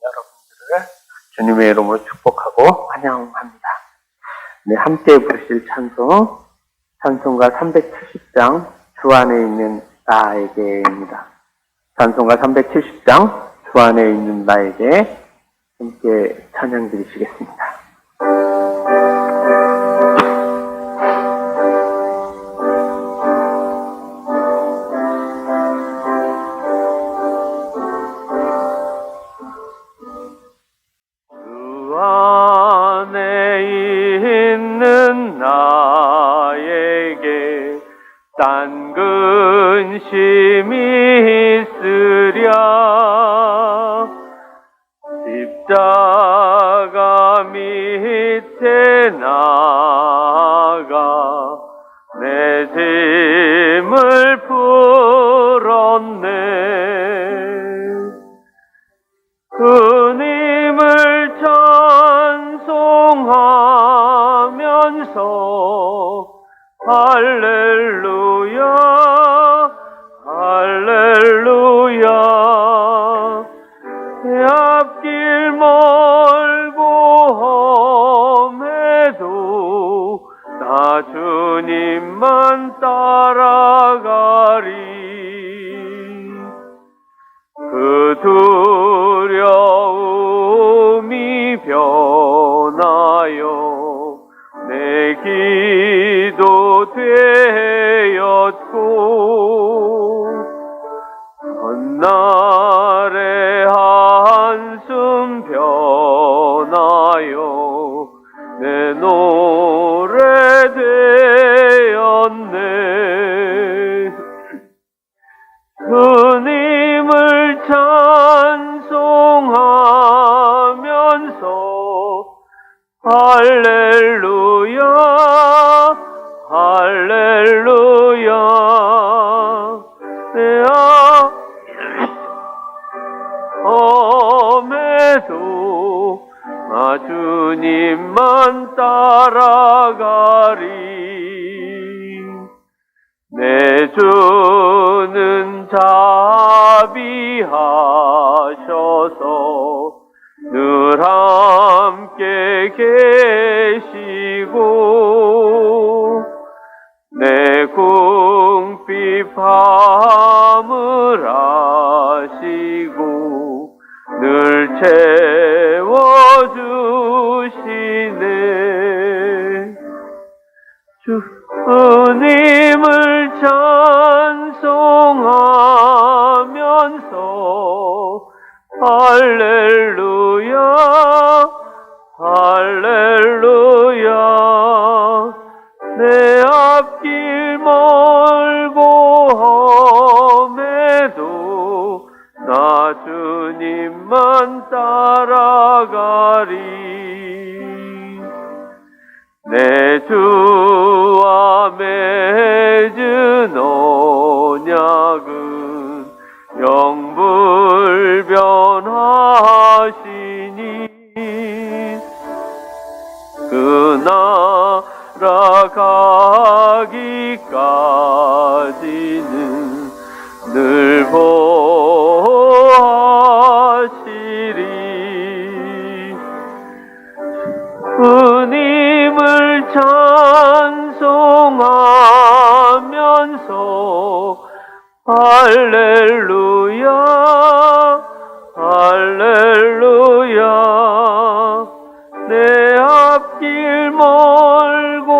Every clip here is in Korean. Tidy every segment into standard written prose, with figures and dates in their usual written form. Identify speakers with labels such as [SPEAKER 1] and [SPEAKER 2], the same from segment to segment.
[SPEAKER 1] 여러분들을 주님의 이름으로 축복하고 환영합니다. 네, 함께 부르실 찬송가 370장 주 안에 있는 나에게입니다. 찬송가 370장 주 안에 있는 나에게 함께 찬양 드리시겠습니다. 딴 근심이 있으랴 십자가 밑에 나가 내 짐을 풀었네 주님을 찬송하면서 할렐루야 할렐루야 앞길 멀고 험해도 나 주님만 따라가리 그 두려움이 변하여 내 기도 되었고 헛날의 한숨 변하여 내 노래 되었네 주님을 찬송하면서 할렐루야 할렐루야 내 엄에도 나 주님만 따라가리 내 주는 자비하셔서 늘 함께 계시고 내 궁핍함을 아시고 늘 채워주시네 주님을 찬송하면서 할렐루야 할렐루야 내 앞길 멀고 험해도 나 주님만 따라가리 내 주와 맺은 언약은 영불변하시니 그 나라 가기까지는 늘 보하시리 주님을 찬송하면서 할렐루야 할렐루야 내 앞길 멀고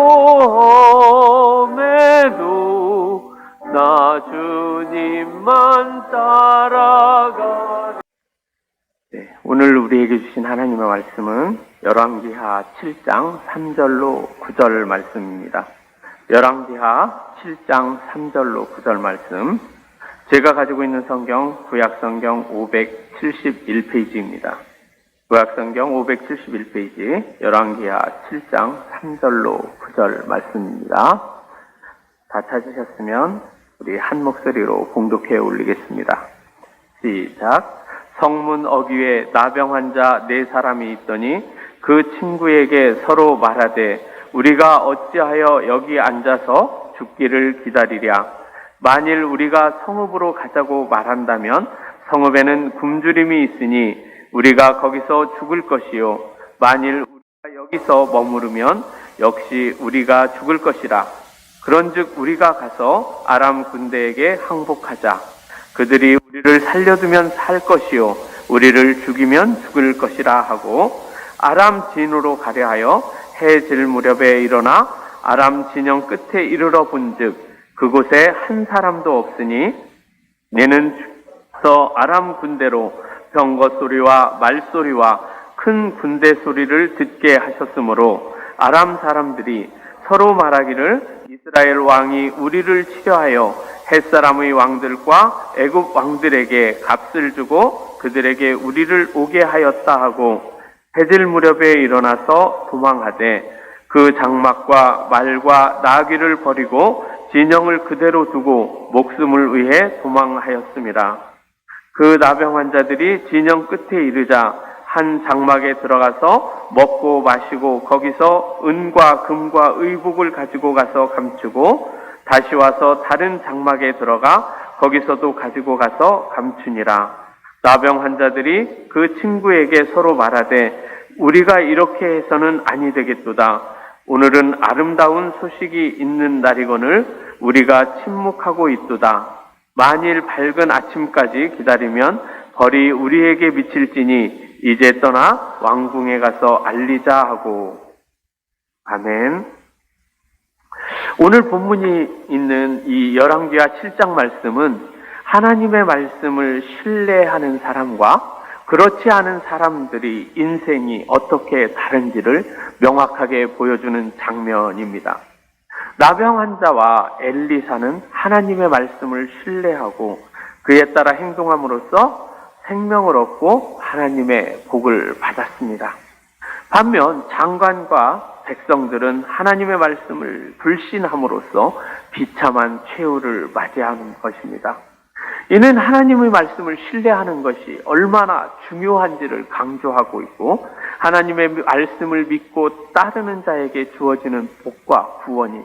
[SPEAKER 1] 험해도 나 주님만 따라가리. 네, 오늘 우리에게 주신 하나님의 말씀은 열왕기하 7장 3절로 9절 말씀입니다. 열왕기하 7장 3절로 9절 말씀, 제가 가지고 있는 성경 구약성경 571페이지입니다. 구약성경 571페이지 열왕기하 7장 3절로 9절 말씀입니다. 다 찾으셨으면 우리 한 목소리로 봉독해 올리겠습니다. 시작. 성문 어귀에 나병 환자 4사람이 있더니 그 친구에게 서로 말하되 우리가 어찌하여 여기 앉아서 죽기를 기다리랴. 만일 우리가 성읍으로 가자고 말한다면 성읍에는 굶주림이 있으니 우리가 거기서 죽을 것이요 만일 우리가 여기서 머무르면 역시 우리가 죽을 것이라. 그런즉 우리가 가서 아람 군대에게 항복하자. 그들이 우리를 살려두면 살 것이요 우리를 죽이면 죽을 것이라 하고 아람 진으로 가려 하여 해 질 무렵에 일어나 아람 진영 끝에 이르러 본즉 그곳에 한 사람도 없으니 얘는 서 아람 군대로 병거 소리와 말소리와 큰 군대 소리를 듣게 하셨으므로 아람 사람들이 서로 말하기를 이스라엘 왕이 우리를 치려하여 햇사람의 왕들과 애굽 왕들에게 값을 주고 그들에게 우리를 오게 하였다 하고 해질 무렵에 일어나서 도망하되 그 장막과 말과 나귀를 버리고 진영을 그대로 두고 목숨을 위해 도망하였습니다. 그 나병 환자들이 진영 끝에 이르자 한 장막에 들어가서 먹고 마시고 거기서 은과 금과 의복을 가지고 가서 감추고 다시 와서 다른 장막에 들어가 거기서도 가지고 가서 감추니라. 나병 환자들이 그 친구에게 서로 말하되 우리가 이렇게 해서는 아니 되겠도다. 오늘은 아름다운 소식이 있는 날이거늘 우리가 침묵하고 있도다. 만일 밝은 아침까지 기다리면 벌이 우리에게 미칠지니 이제 떠나 왕궁에 가서 알리자 하고. 아멘. 오늘 본문이 있는 이 열왕기하 7장 말씀은 하나님의 말씀을 신뢰하는 사람과 그렇지 않은 사람들이 인생이 어떻게 다른지를 명확하게 보여주는 장면입니다. 나병 환자와 엘리사는 하나님의 말씀을 신뢰하고 그에 따라 행동함으로써 생명을 얻고 하나님의 복을 받았습니다. 반면 장관과 백성들은 하나님의 말씀을 불신함으로써 비참한 최후를 맞이하는 것입니다. 이는 하나님의 말씀을 신뢰하는 것이 얼마나 중요한지를 강조하고 있고 하나님의 말씀을 믿고 따르는 자에게 주어지는 복과 구원이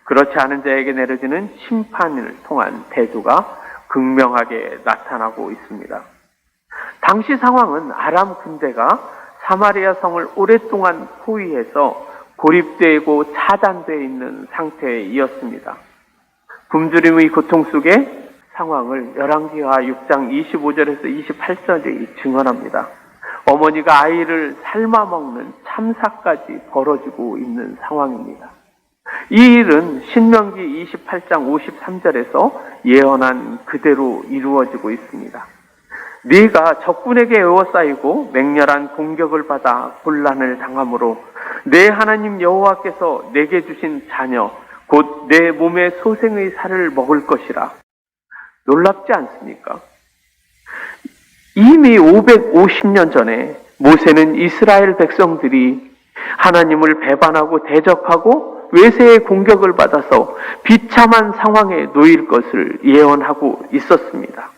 [SPEAKER 1] 그렇지 않은 자에게 내려지는 심판을 통한 대조가 극명하게 나타나고 있습니다. 당시 상황은 아람 군대가 사마리아 성을 오랫동안 포위해서 고립되고 차단되어 있는 상태이었습니다. 굶주림의 고통 속에 상황을 열왕기하 6장 25절에서 28절이 증언합니다. 어머니가 아이를 삶아먹는 참사까지 벌어지고 있는 상황입니다. 이 일은 신명기 28장 53절에서 예언한 그대로 이루어지고 있습니다. 네가 적군에게 에워싸이고 맹렬한 공격을 받아 곤란을 당함으로 내 하나님 여호와께서 내게 주신 자녀 곧 내 몸의 소생의 살을 먹을 것이라. 놀랍지 않습니까? 이미 550년 전에 모세는 이스라엘 백성들이 하나님을 배반하고 대적하고 외세의 공격을 받아서 비참한 상황에 놓일 것을 예언하고 있었습니다.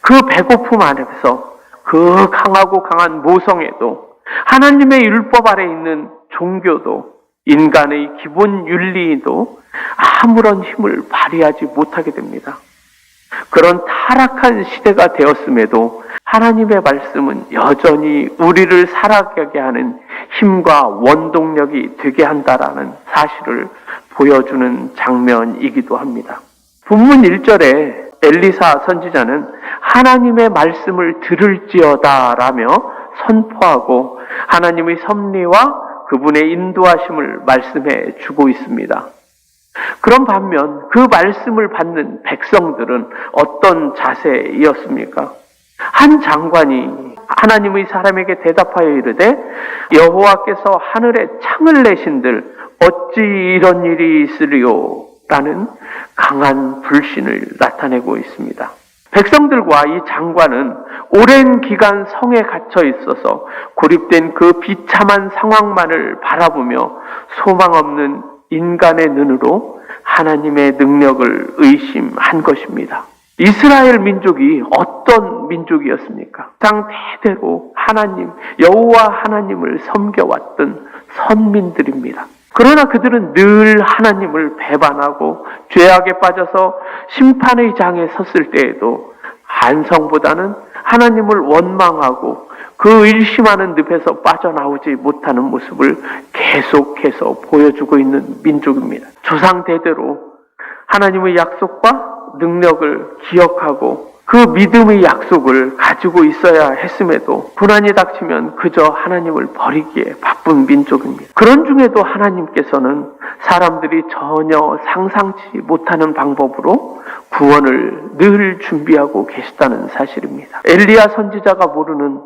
[SPEAKER 1] 그 배고픔 안에서 그 강하고 강한 모성애도 하나님의 율법 아래 있는 종교도 인간의 기본 윤리도 아무런 힘을 발휘하지 못하게 됩니다. 그런 타락한 시대가 되었음에도 하나님의 말씀은 여전히 우리를 살아가게 하는 힘과 원동력이 되게 한다라는 사실을 보여주는 장면이기도 합니다. 본문 1절에 엘리사 선지자는 하나님의 말씀을 들을지어다라며 선포하고 하나님의 섭리와 그분의 인도하심을 말씀해 주고 있습니다. 그런 반면 그 말씀을 받는 백성들은 어떤 자세이었습니까? 한 장관이 하나님의 사람에게 대답하여 이르되 여호와께서 하늘에 창을 내신들 어찌 이런 일이 있으리요? 라는 강한 불신을 나타내고 있습니다. 백성들과 이 장관은 오랜 기간 성에 갇혀 있어서 고립된 그 비참한 상황만을 바라보며 소망 없는 인간의 눈으로 하나님의 능력을 의심한 것입니다. 이스라엘 민족이 어떤 민족이었습니까? 당대대로 하나님, 여호와 하나님을 섬겨왔던 선민들입니다. 그러나 그들은 늘 하나님을 배반하고 죄악에 빠져서 심판의 장에 섰을 때에도 반성보다는 하나님을 원망하고 그 일심하는 늪에서 빠져나오지 못하는 모습을 계속해서 보여주고 있는 민족입니다. 조상 대대로 하나님의 약속과 능력을 기억하고 그 믿음의 약속을 가지고 있어야 했음에도 고난이 닥치면 그저 하나님을 버리기에 바쁜 민족입니다. 그런 중에도 하나님께서는 사람들이 전혀 상상치 못하는 방법으로 구원을 늘 준비하고 계시다는 사실입니다. 엘리야 선지자가 모르는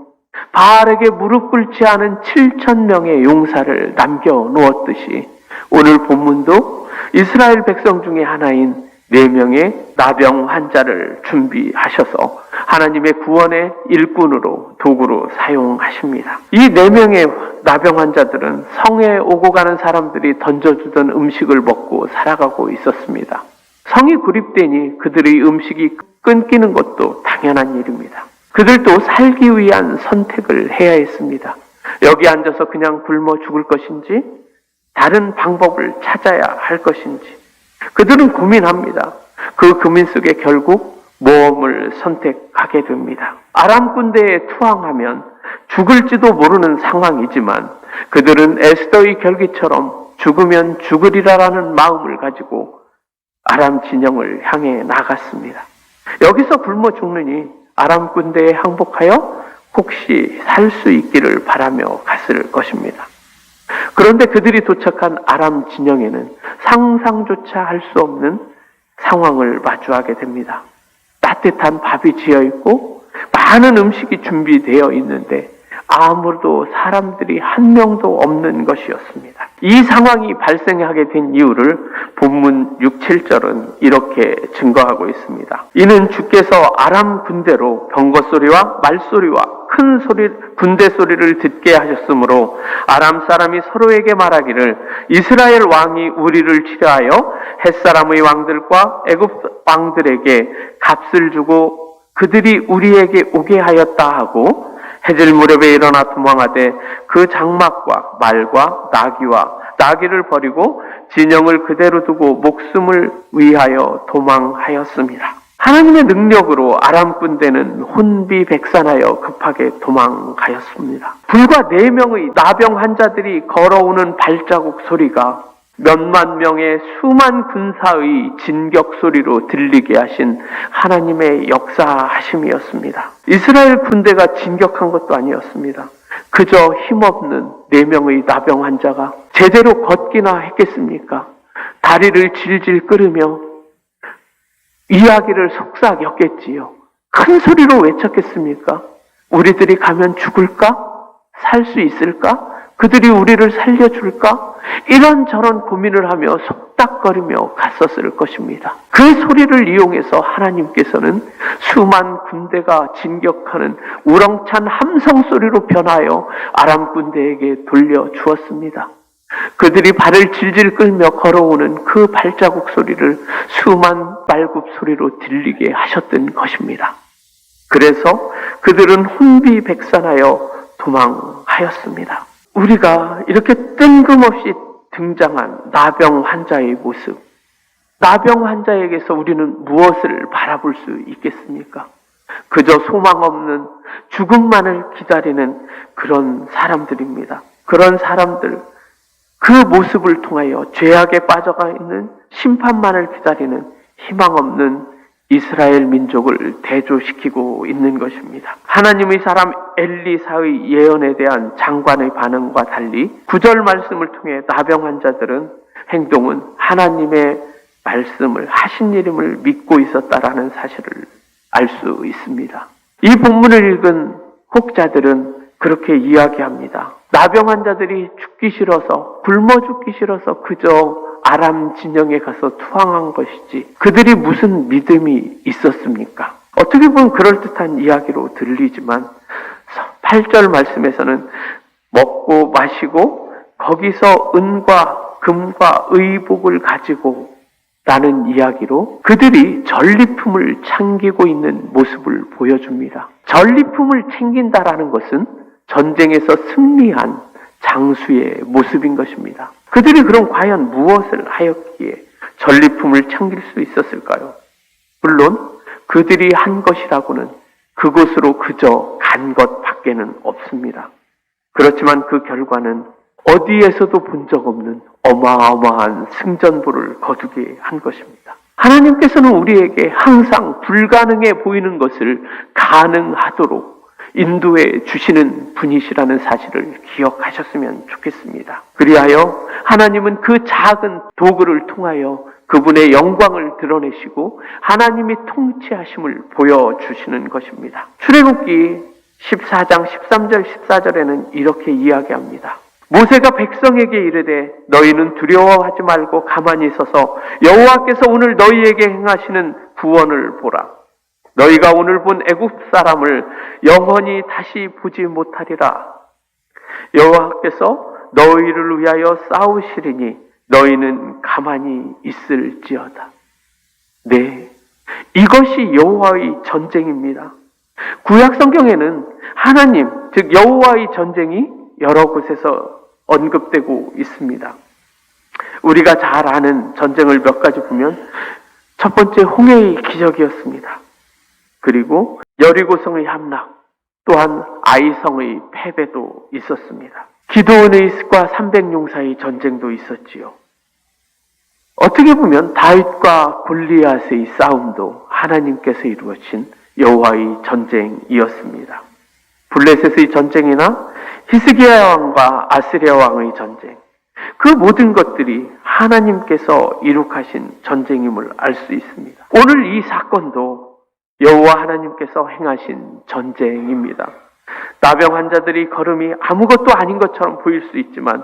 [SPEAKER 1] 바알에게 무릎 꿇지 않은 7,000명의 용사를 남겨놓았듯이 오늘 본문도 이스라엘 백성 중에 하나인 4명의 나병 환자를 준비하셔서 하나님의 구원의 일꾼으로 도구로 사용하십니다. 이 4명의 나병 환자들은 성에 오고 가는 사람들이 던져주던 음식을 먹고 살아가고 있었습니다. 성이 구립되니 그들의 음식이 끊기는 것도 당연한 일입니다. 그들도 살기 위한 선택을 해야 했습니다. 여기 앉아서 그냥 굶어 죽을 것인지 다른 방법을 찾아야 할 것인지 그들은 고민합니다. 그 고민 속에 결국 모험을 선택하게 됩니다. 아람 군대에 투항하면 죽을지도 모르는 상황이지만 그들은 에스더의 결기처럼 죽으면 죽으리라라는 마음을 가지고 아람 진영을 향해 나갔습니다. 여기서 굶어 죽느니 아람 군대에 항복하여 혹시 살 수 있기를 바라며 갔을 것입니다. 그런데 그들이 도착한 아람 진영에는 상상조차 할 수 없는 상황을 마주하게 됩니다. 따뜻한 밥이 지어 있고 많은 음식이 준비되어 있는데 아무도 사람들이 한 명도 없는 것이었습니다. 이 상황이 발생하게 된 이유를 본문 6, 7절은 이렇게 증거하고 있습니다. 이는 주께서 아람 군대로 병거소리와 말소리와 큰 소리, 군대 소리를 듣게 하셨으므로 아람 사람이 서로에게 말하기를 이스라엘 왕이 우리를 치려하여 햇사람의 왕들과 애굽 왕들에게 값을 주고 그들이 우리에게 오게 하였다 하고 해질 무렵에 일어나 도망하되 그 장막과 말과 나귀를 버리고 진영을 그대로 두고 목숨을 위하여 도망하였습니다. 하나님의 능력으로 아람 군대는 혼비백산하여 급하게 도망가였습니다. 불과 4명의 나병 환자들이 걸어오는 발자국 소리가 몇만 명의 수만 군사의 진격 소리로 들리게 하신 하나님의 역사하심이었습니다. 이스라엘 군대가 진격한 것도 아니었습니다. 그저 힘없는 4명의 나병 환자가 제대로 걷기나 했겠습니까? 다리를 질질 끌으며 이야기를 속삭였겠지요. 큰 소리로 외쳤겠습니까? 우리들이 가면 죽을까? 살 수 있을까? 그들이 우리를 살려줄까? 이런저런 고민을 하며 속닥거리며 갔었을 것입니다. 그 소리를 이용해서 하나님께서는 수만 군대가 진격하는 우렁찬 함성 소리로 변하여 아람 군대에게 돌려주었습니다. 그들이 발을 질질 끌며 걸어오는 그 발자국 소리를 수만 말굽 소리로 들리게 하셨던 것입니다. 그래서 그들은 혼비백산하여 도망하였습니다. 우리가 이렇게 뜬금없이 등장한 나병 환자의 모습, 나병 환자에게서 우리는 무엇을 바라볼 수 있겠습니까? 그저 소망 없는 죽음만을 기다리는 그런 사람들입니다. 그런 사람들, 그 모습을 통하여 죄악에 빠져가 있는 심판만을 기다리는 희망 없는 이스라엘 민족을 대조시키고 있는 것입니다. 하나님의 사람 엘리사의 예언에 대한 장관의 반응과 달리 9절 말씀을 통해 나병 환자들은 행동은 하나님의 말씀을 하신 이름을 믿고 있었다라는 사실을 알 수 있습니다. 이 본문을 읽은 혹자들은 그렇게 이야기합니다. 나병 환자들이 죽기 싫어서, 굶어 죽기 싫어서 그저 아람 진영에 가서 투항한 것이지 그들이 무슨 믿음이 있었습니까? 어떻게 보면 그럴듯한 이야기로 들리지만 8절 말씀에서는 먹고 마시고 거기서 은과 금과 의복을 가지고 라는 이야기로 그들이 전리품을 챙기고 있는 모습을 보여줍니다. 전리품을 챙긴다라는 것은 전쟁에서 승리한 장수의 모습인 것입니다. 그들이 그럼 과연 무엇을 하였기에 전리품을 챙길 수 있었을까요? 물론 그들이 한 것이라고는 그곳으로 그저 간 것밖에 밖에는 없습니다. 그렇지만 그 결과는 어디에서도 본 적 없는 어마어마한 승전보를 거두게 한 것입니다. 하나님께서는 우리에게 항상 불가능해 보이는 것을 가능하도록 인도해 주시는 분이시라는 사실을 기억하셨으면 좋겠습니다. 그리하여 하나님은 그 작은 도구를 통하여 그분의 영광을 드러내시고 하나님이 통치하심을 보여주시는 것입니다. 출애굽기 14장 13절 14절에는 이렇게 이야기합니다. 모세가 백성에게 이르되 너희는 두려워하지 말고 가만히 있어서 여호와께서 오늘 너희에게 행하시는 구원을 보라. 너희가 오늘 본 애굽 사람을 영원히 다시 보지 못하리라. 여호와께서 너희를 위하여 싸우시리니 너희는 가만히 있을지어다. 네, 이것이 여호와의 전쟁입니다. 구약 성경에는 하나님, 즉 여호와의 전쟁이 여러 곳에서 언급되고 있습니다. 우리가 잘 아는 전쟁을 몇 가지 보면 첫 번째 홍해의 기적이었습니다. 그리고 여리고성의 함락, 또한 아이성의 패배도 있었습니다. 기드온의 300용사의 전쟁도 있었지요. 어떻게 보면 다윗과 골리앗의 싸움도 하나님께서 이루어진 여호와의 전쟁이었습니다. 블레셋의 전쟁이나 히스기야 왕과 아스리야 왕의 전쟁, 그 모든 것들이 하나님께서 이룩하신 전쟁임을 알 수 있습니다. 오늘 이 사건도 여호와 하나님께서 행하신 전쟁입니다. 나병 환자들이 걸음이 아무것도 아닌 것처럼 보일 수 있지만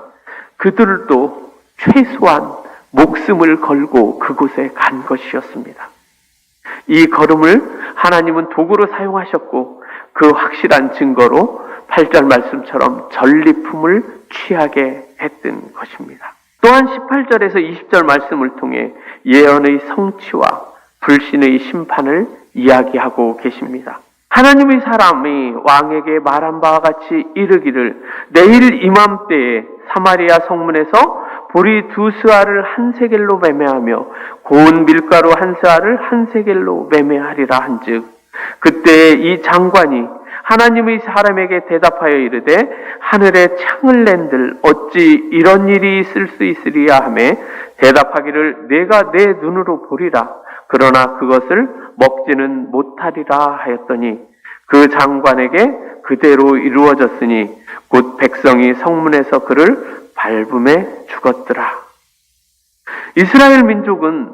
[SPEAKER 1] 그들도 최소한 목숨을 걸고 그곳에 간 것이었습니다. 이 걸음을 하나님은 도구로 사용하셨고 그 확실한 증거로 8절 말씀처럼 전리품을 취하게 했던 것입니다. 또한 18절에서 20절 말씀을 통해 예언의 성취와 불신의 심판을 이야기하고 계십니다. 하나님의 사람이 왕에게 말한 바와 같이 이르기를 내일 이맘때에 사마리아 성문에서 보리 2스아를 한 세겔로 매매하며 고운 밀가루 1스아를 한 세겔로 매매하리라 한즉 그때 이 장관이 하나님의 사람에게 대답하여 이르되 하늘에 창을 낸들 어찌 이런 일이 있을 수 있으리야 하매 대답하기를 내가 내 눈으로 보리라 그러나 그것을 먹지는 못하리라 하였더니 그 장관에게 그대로 이루어졌으니 곧 백성이 성문에서 그를 밟음에 죽었더라. 이스라엘 민족은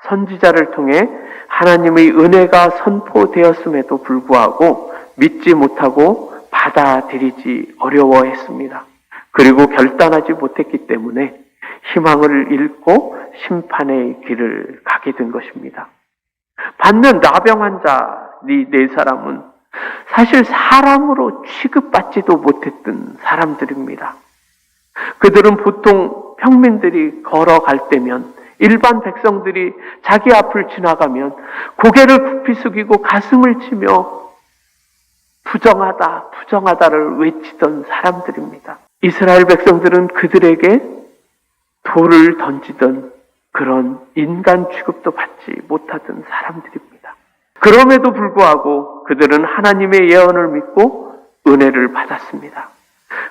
[SPEAKER 1] 선지자를 통해 하나님의 은혜가 선포되었음에도 불구하고 믿지 못하고 받아들이지 어려워했습니다. 그리고 결단하지 못했기 때문에 희망을 잃고 심판의 길을 가게 된 것입니다. 반면 나병 환자 네 사람은 사실 사람으로 취급받지도 못했던 사람들입니다. 그들은 보통 평민들이 걸어갈 때면 일반 백성들이 자기 앞을 지나가면 고개를 굽히 숙이고 가슴을 치며 부정하다, 부정하다를 외치던 사람들입니다. 이스라엘 백성들은 그들에게 돌을 던지던 그런 인간 취급도 받지 못하던 사람들입니다. 그럼에도 불구하고 그들은 하나님의 예언을 믿고 은혜를 받았습니다.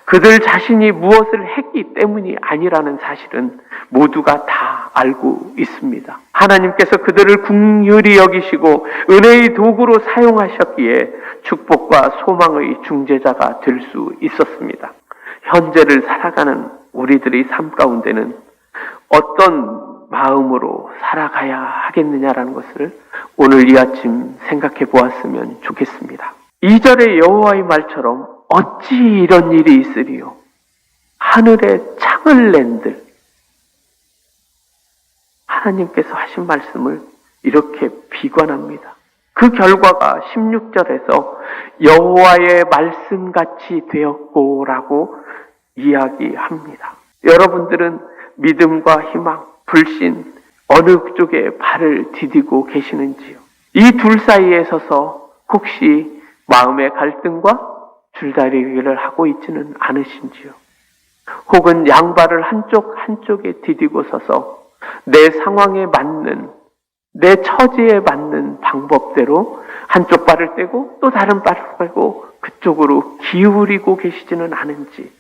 [SPEAKER 1] 그들 자신이 무엇을 했기 때문이 아니라는 사실은 모두가 다 알고 있습니다. 하나님께서 그들을 긍휼히 여기시고 은혜의 도구로 사용하셨기에 축복과 소망의 중재자가 될 수 있었습니다. 현재를 살아가는 우리들의 삶 가운데는 어떤 마음으로 살아가야 하겠느냐라는 것을 오늘 이 아침 생각해 보았으면 좋겠습니다. 2절의 여호와의 말처럼 어찌 이런 일이 있으리요. 하늘에 창을 낸들. 하나님께서 하신 말씀을 이렇게 비관합니다. 그 결과가 16절에서 여호와의 말씀같이 되었고라고 이야기합니다. 여러분들은 믿음과 희망, 불신 어느 쪽에 발을 디디고 계시는지요? 이 둘 사이에 서서 혹시 마음의 갈등과 줄다리기를 하고 있지는 않으신지요? 혹은 양발을 한쪽에 디디고 서서 내 상황에 맞는, 내 처지에 맞는 방법대로 한쪽 발을 떼고 또 다른 발을 빼고 그쪽으로 기울이고 계시지는 않은지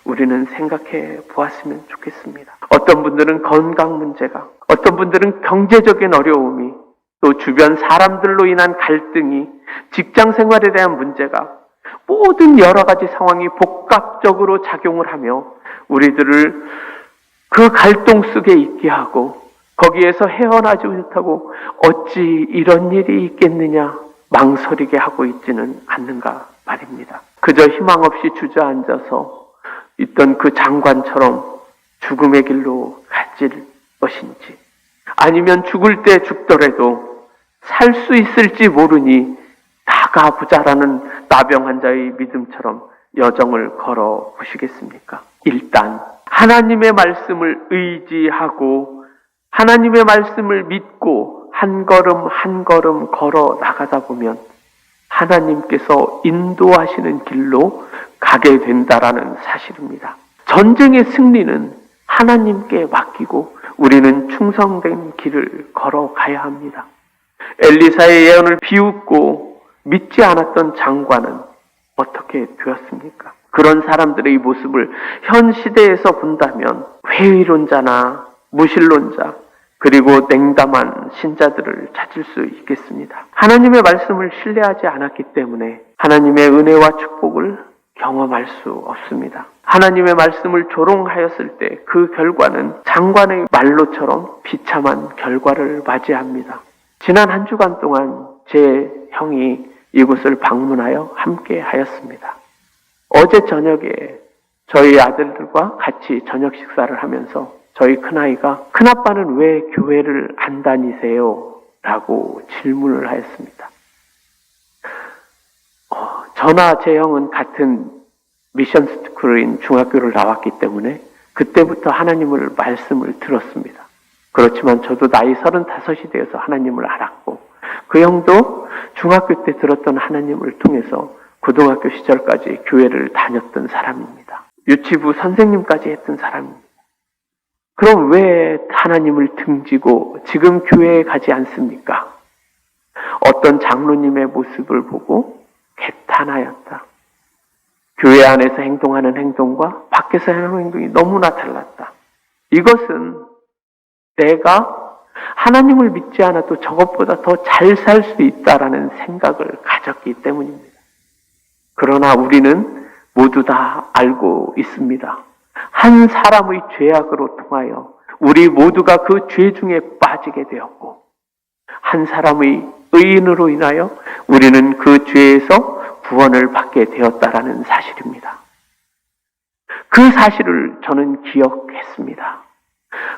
[SPEAKER 1] 우리는 생각해 보았으면 좋겠습니다. 어떤 분들은 건강 문제가, 어떤 분들은 경제적인 어려움이, 또 주변 사람들로 인한 갈등이, 직장 생활에 대한 문제가, 모든 여러 가지 상황이 복합적으로 작용을 하며 우리들을 그 갈등 속에 있게 하고 거기에서 헤어나지 못하고 어찌 이런 일이 있겠느냐 망설이게 하고 있지는 않는가 말입니다. 그저 희망 없이 주저앉아서 있던 그 장관처럼 죽음의 길로 갈질 것인지, 아니면 죽을 때 죽더라도 살 수 있을지 모르니 나가보자라는 나병 환자의 믿음처럼 여정을 걸어 보시겠습니까? 일단 하나님의 말씀을 의지하고 하나님의 말씀을 믿고 한 걸음 한 걸음 걸어 나가다 보면 하나님께서 인도하시는 길로 가게 된다라는 사실입니다. 전쟁의 승리는 하나님께 맡기고 우리는 충성된 길을 걸어가야 합니다. 엘리사의 예언을 비웃고 믿지 않았던 장관은 어떻게 되었습니까? 그런 사람들의 모습을 현 시대에서 본다면 회의론자나 무신론자, 그리고 냉담한 신자들을 찾을 수 있겠습니다. 하나님의 말씀을 신뢰하지 않았기 때문에 하나님의 은혜와 축복을 경험할 수 없습니다. 하나님의 말씀을 조롱하였을 때 그 결과는 장관의 말로처럼 비참한 결과를 맞이합니다. 지난 한 주간 동안 제 형이 이곳을 방문하여 함께 하였습니다. 어제 저녁에 저희 아들들과 같이 저녁 식사를 하면서 저희 큰아이가 큰아빠는 왜 교회를 안 다니세요? 라고 질문을 하였습니다. 저나 제 형은 같은 미션 스쿨인 중학교를 나왔기 때문에 그때부터 하나님을 말씀을 들었습니다. 그렇지만 저도 나이 35이 되어서 하나님을 알았고 그 형도 중학교 때 들었던 하나님을 통해서 고등학교 시절까지 교회를 다녔던 사람입니다. 유치부 선생님까지 했던 사람입니다. 그럼 왜 하나님을 등지고 지금 교회에 가지 않습니까? 어떤 장로님의 모습을 보고 개탄하였다. 교회 안에서 행동하는 행동과 밖에서 하는 행동이 너무나 달랐다. 이것은 내가 하나님을 믿지 않아도 저것보다 더 잘 살 수 있다라는 생각을 가졌기 때문입니다. 그러나 우리는 모두 다 알고 있습니다. 한 사람의 죄악으로 통하여 우리 모두가 그 죄 중에 빠지게 되었고 한 사람의 의인으로 인하여 우리는 그 죄에서 구원을 받게 되었다라는 사실입니다. 그 사실을 저는 기억했습니다.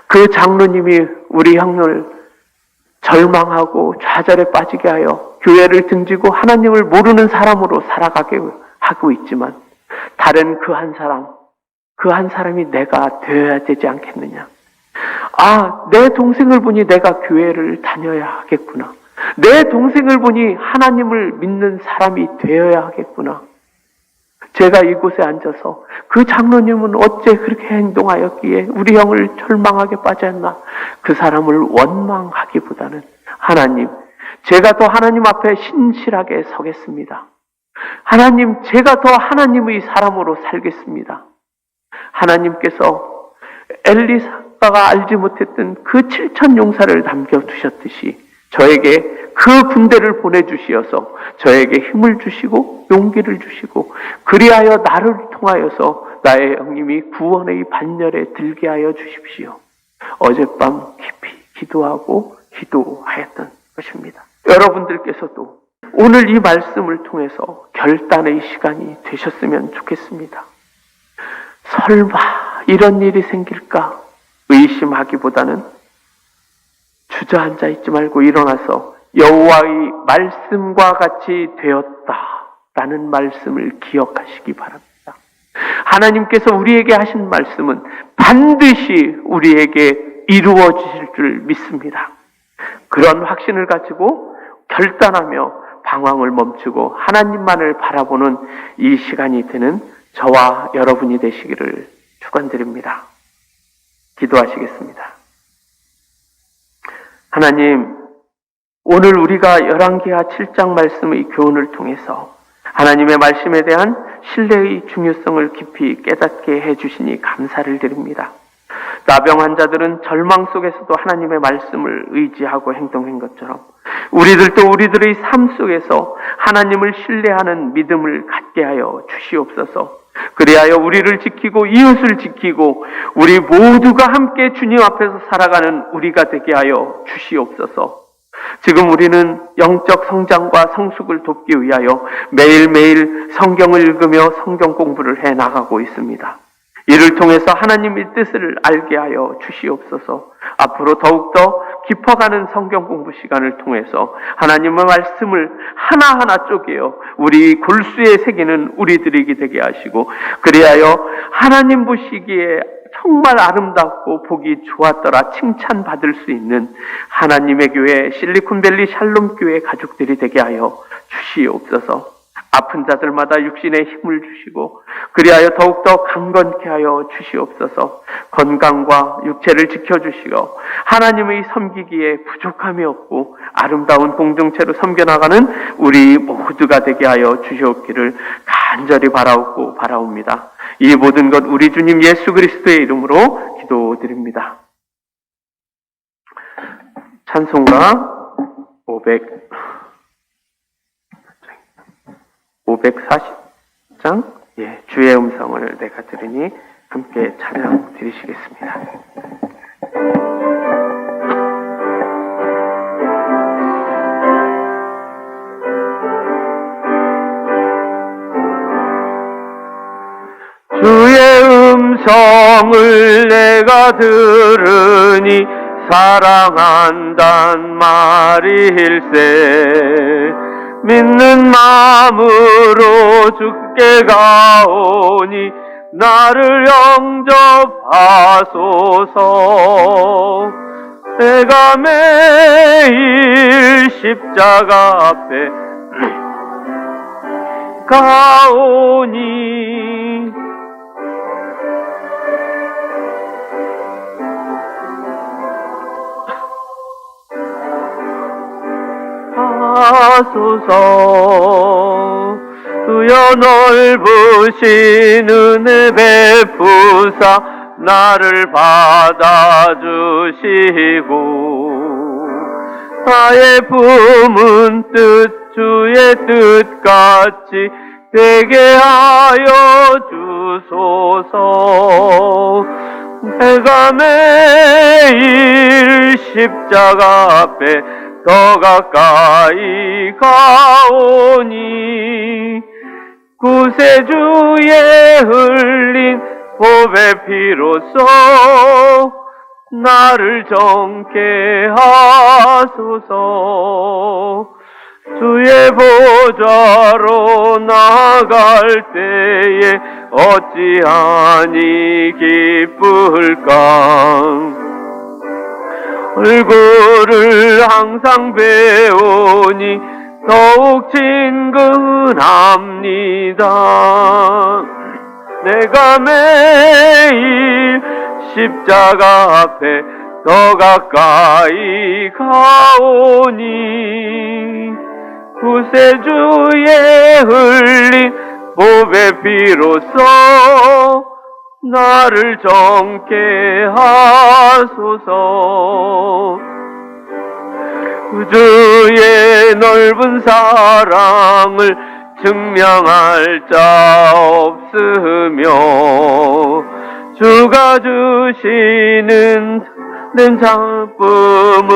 [SPEAKER 1] 그 장로님이 우리 형을 절망하고 좌절에 빠지게 하여 교회를 등지고 하나님을 모르는 사람으로 살아가게 하고 있지만 다른 그 한 사람이 내가 되어야 되지 않겠느냐. 내 동생을 보니 내가 교회를 다녀야 하겠구나. 내 동생을 보니 하나님을 믿는 사람이 되어야 하겠구나. 제가 이곳에 앉아서 그 장로님은 어째 그렇게 행동하였기에 우리 형을 절망하게 빠졌나. 그 사람을 원망하기보다는 하나님, 제가 더 하나님 앞에 신실하게 서겠습니다. 하나님, 제가 더 하나님의 사람으로 살겠습니다. 하나님께서 엘리사가 알지 못했던 그 7천 용사를 남겨두셨듯이 저에게 그 군대를 보내주시어서 저에게 힘을 주시고 용기를 주시고 그리하여 나를 통하여서 나의 형님이 구원의 반열에 들게 하여 주십시오. 어젯밤 깊이 기도하고 기도하였던 것입니다. 여러분들께서도 오늘 이 말씀을 통해서 결단의 시간이 되셨으면 좋겠습니다. 설마 이런 일이 생길까 의심하기보다는 주저앉아 있지 말고 일어나서 여호와의 말씀과 같이 되었다라는 말씀을 기억하시기 바랍니다. 하나님께서 우리에게 하신 말씀은 반드시 우리에게 이루어지실 줄 믿습니다. 그런 확신을 가지고 결단하며 방황을 멈추고 하나님만을 바라보는 이 시간이 되는 저와 여러분이 되시기를 축원드립니다. 기도하시겠습니다. 하나님, 오늘 우리가 열왕기하 7장 말씀의 교훈을 통해서 하나님의 말씀에 대한 신뢰의 중요성을 깊이 깨닫게 해주시니 감사를 드립니다. 나병 환자들은 절망 속에서도 하나님의 말씀을 의지하고 행동한 것처럼 우리들도 우리들의 삶 속에서 하나님을 신뢰하는 믿음을 갖게 하여 주시옵소서. 그리하여 우리를 지키고 이웃을 지키고 우리 모두가 함께 주님 앞에서 살아가는 우리가 되게 하여 주시옵소서. 지금 우리는 영적 성장과 성숙을 돕기 위하여 매일매일 성경을 읽으며 성경 공부를 해 나가고 있습니다. 이를 통해서 하나님의 뜻을 알게 하여 주시옵소서. 앞으로 더욱더 깊어가는 성경 공부 시간을 통해서 하나님의 말씀을 하나하나 쪼개어 우리 골수에 새기는 우리들에게 되게 하시고, 그리하여 하나님 보시기에 정말 아름답고 보기 좋았더라 칭찬받을 수 있는 하나님의 교회 실리콘밸리 샬롬교회 가족들이 되게 하여 주시옵소서. 아픈 자들마다 육신의 힘을 주시고 그리하여 더욱더 강건케 하여 주시옵소서. 건강과 육체를 지켜주시고 하나님의 섬기기에 부족함이 없고 아름다운 공동체로 섬겨나가는 우리 모두가 되게 하여 주시옵기를 간절히 바라옵고 바라옵니다. 이 모든 것 우리 주님 예수 그리스도의 이름으로 기도드립니다. 찬송가 540장 주의 음성을 내가 들으니 함께 찬양 드리시겠습니다. 주의 음성을 내가 들으니 사랑한단 말일세. 믿는 마음으로 주께 가오니 나를 영접하소서. 내가 매일 십자가 앞에 가오니 하소서. 주여 넓으신 은혜 베푸사 나를 받아주시고 나의 품은 뜻 주의 뜻같이 되게 하여 주소서. 내가 매일 십자가 앞에 더 가까이 가오니 구세주의 흘린 보배 피로써 나를 정케 하소서. 주의 보좌로 나아갈 때에 어찌하니 기쁠까. 얼굴을 항상 배우니 더욱 친근합니다. 내가 매일 십자가 앞에 더 가까이 가오니 구세주의 흘린 보배 피로써 나를 정케 하소서. 주의 넓은 사랑을 증명할 자 없으며 주가 주시는 작품을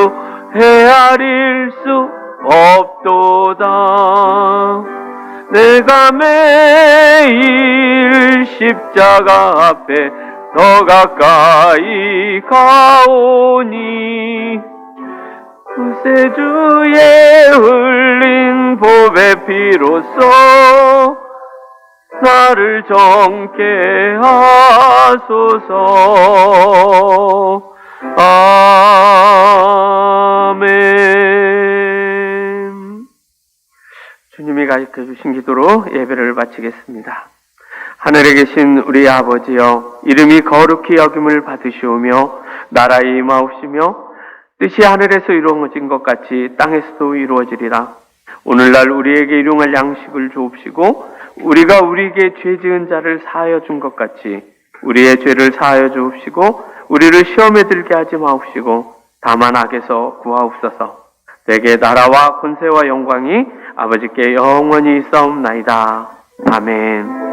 [SPEAKER 1] 헤아릴 수 없도다. 내가 매일 십자가 앞에 더 가까이 가오니 구세주의 흘린 보배 피로써 나를 정케 하소서. 아멘. 주님이 가르쳐 주신 기도로 예배를 마치겠습니다. 하늘에 계신 우리 아버지여, 이름이 거룩히 여김을 받으시오며 나라에 임하옵시며 뜻이 하늘에서 이루어진 것 같이 땅에서도 이루어지리라. 오늘날 우리에게 일용할 양식을 주옵시고 우리가 우리에게 죄 지은 자를 사하여 준 것 같이 우리의 죄를 사하여 주옵시고 우리를 시험에 들게 하지 마옵시고 다만 악에서 구하옵소서. 내게 나라와 권세와 영광이 아버지께 영원히 있사옵나이다. 아멘.